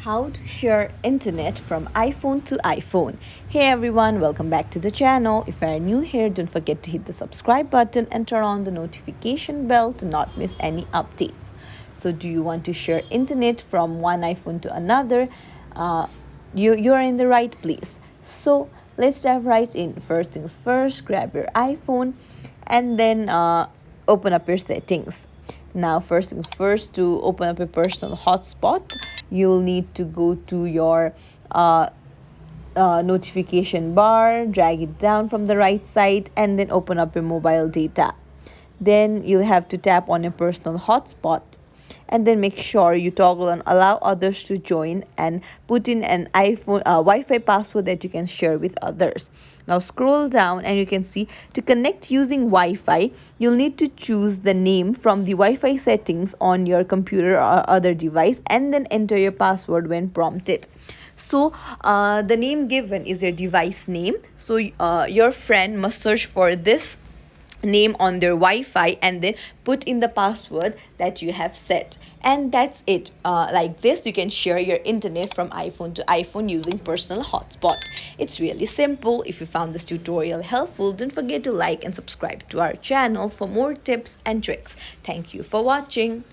How to share internet from iPhone to iPhone. Hey everyone, welcome back to the channel. If you are new here, don't forget to hit the subscribe button and turn on the notification bell to not miss any updates. So, do you want to share internet from one iPhone to another? You're in the right place. So, let's dive right in. First things first, grab your iPhone and then open up your settings. Now, first things first, to open up a personal hotspot, you'll need to go to your notification bar, drag it down from the right side, and then open up your mobile data. Then you'll have to tap on your personal hotspot and then make sure you toggle on allow others to join and put in an iPhone Wi-Fi password that you can share with others. Now scroll down and you can see to connect using Wi-Fi, you'll need to choose the name from the Wi-Fi settings on your computer or other device and then enter your password when prompted. So the name given is your device name. So your friend must search for this name on their Wi-Fi and then put in the password that you have set, and that's it. Like this you can share your internet from iPhone to iPhone using personal hotspot. It's really simple. If you found this tutorial helpful, don't forget to like and subscribe to our channel for more tips and tricks. Thank you for watching.